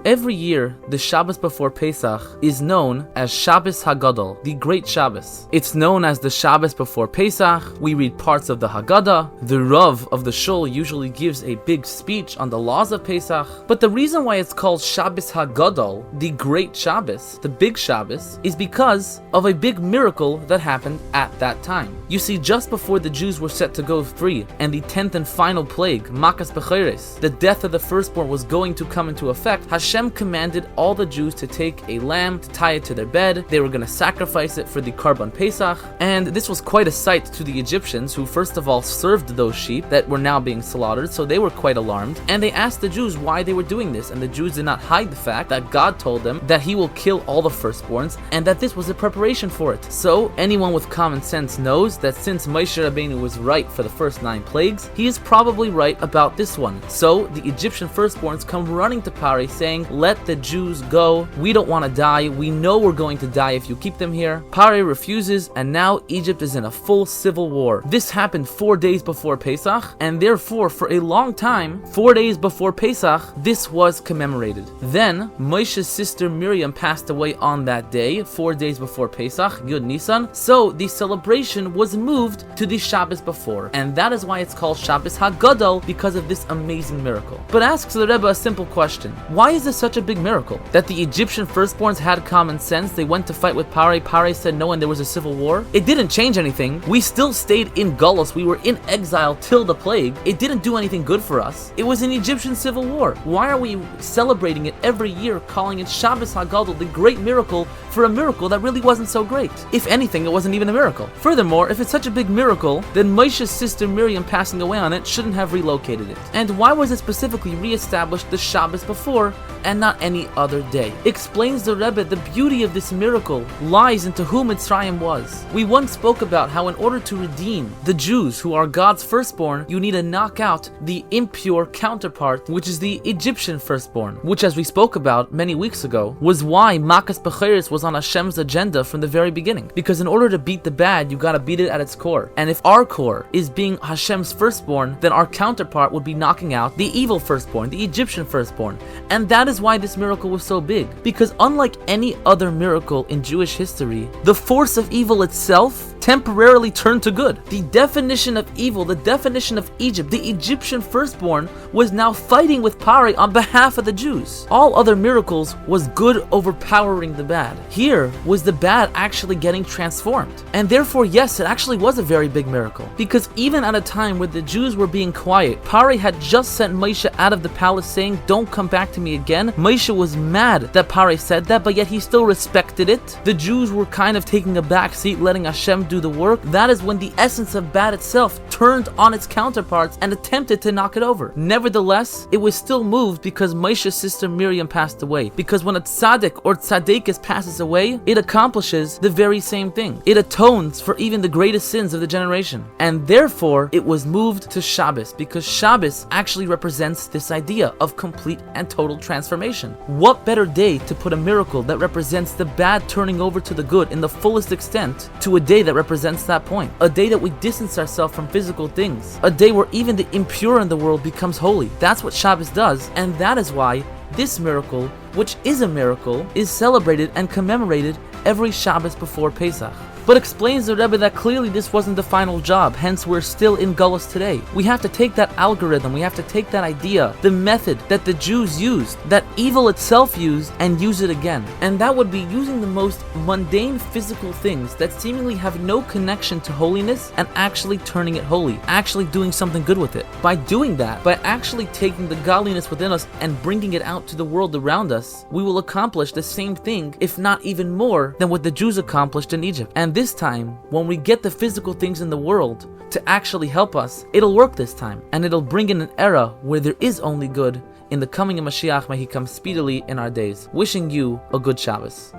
Every year, the Shabbos before Pesach is known as Shabbos Hagadol, the Great Shabbos. It's known as the Shabbos before Pesach. We read parts of the Haggadah. The Rav of the Shul usually gives a big speech on the laws of Pesach. But the reason why it's called Shabbos Hagadol, the Great Shabbos, the Big Shabbos, is because of a big miracle that happened at that time. You see, just before the Jews were set to go free, and the 10th and final plague, Makas Becheres, the death of the firstborn, was going to come into effect, Hashem commanded all the Jews to take a lamb, to tie it to their bed. They were going to sacrifice it for the Karban Pesach, and this was quite a sight to the Egyptians, who first of all served those sheep that were now being slaughtered, so they were quite alarmed, and they asked the Jews why they were doing this, and the Jews did not hide the fact that God told them that he will kill all the firstborns, and that this was a preparation for it. So anyone with common sense knows that since Moshe Rabbeinu was right for the first 9 plagues, he is probably right about this one. So the Egyptian firstborns come running to Pari saying, "Let the Jews go. We don't want to die. We know we're going to die if you keep them here." Pari refuses, and now Egypt is in a full civil war. This happened 4 days before Pesach, and therefore for a long time, 4 days before Pesach, this was commemorated. Then Moshe's sister Miriam passed away on that day, 4 days before Pesach, Yud Nisan, so the celebration was moved to the Shabbos before, and that is why it's called Shabbos Hagadol, because of this amazing miracle. But asks the Rebbe a simple question: why is this such a big miracle? That the Egyptian firstborns had common sense, they went to fight with Pari, Pari said no, and there was a civil war? It didn't change anything. We still stayed in Galus, we were in exile till the plague. It didn't do anything good for us. It was an Egyptian civil war. Why are we celebrating it every year, calling it Shabbos Hagadol, the great miracle, for a miracle that really wasn't so great? If anything, it wasn't even a miracle. Furthermore, if it's such a big miracle, then Moshe's sister Miriam passing away on it shouldn't have relocated it. And why was it specifically re-established the Shabbos before and not any other day? Explains the Rebbe, the beauty of this miracle lies into who Mitzrayim was. We once spoke about how in order to redeem the Jews, who are God's firstborn, you need to knock out the impure counterpart, which is the Egyptian firstborn, which, as we spoke about many weeks ago, was why Makas Becheres was on Hashem's agenda from the very beginning. Because in order to beat the bad, you gotta beat it at its core. And if our core is being Hashem's firstborn, then our counterpart would be knocking out the evil firstborn, the Egyptian firstborn. And that is why this miracle was so big. Because unlike any other miracle in Jewish history, the force of evil itself temporarily turned to good. The definition of evil, the definition of Egypt, the Egyptian firstborn, was now fighting with Pari on behalf of the Jews. All other miracles was good overpowering the bad. Here was the bad actually getting transformed. And therefore, yes, it actually was a very big miracle. Because even at a time where the Jews were being quiet, Pari had just sent Moshe out of the palace saying, "Don't come back to me again." Moshe was mad that Pari said that, but yet he still respected it. The Jews were kind of taking a back seat, letting Hashem do the work. That is when the essence of bad itself turned on its counterparts and attempted to knock it over. Nevertheless, it was still moved because Moshe's sister Miriam passed away. Because when a tzaddik or tzaddikis passes away, it accomplishes the very same thing. It atones for even the greatest sins of the generation. And therefore, it was moved to Shabbos, because Shabbos actually represents this idea of complete and total transformation. What better day to put a miracle that represents the bad turning over to the good in the fullest extent to a day that represents that point? A day that we distance ourselves from physical things. A day where even the impure in the world becomes holy. That's what Shabbos does, and that is why this miracle, which is a miracle, is celebrated and commemorated every Shabbos before Pesach. But explains the Rebbe that clearly this wasn't the final job, hence we're still in Gullus today. We have to take that algorithm, we have to take that idea, the method that the Jews used, that evil itself used, and use it again. And that would be using the most mundane physical things that seemingly have no connection to holiness and actually turning it holy, actually doing something good with it. By doing that, by actually taking the godliness within us and bringing it out to the world around us, we will accomplish the same thing, if not even more, than what the Jews accomplished in Egypt. And this time, when we get the physical things in the world to actually help us, it'll work this time, and it'll bring in an era where there is only good. In the coming of Mashiach, may he come speedily in our days. Wishing you a good Shabbos.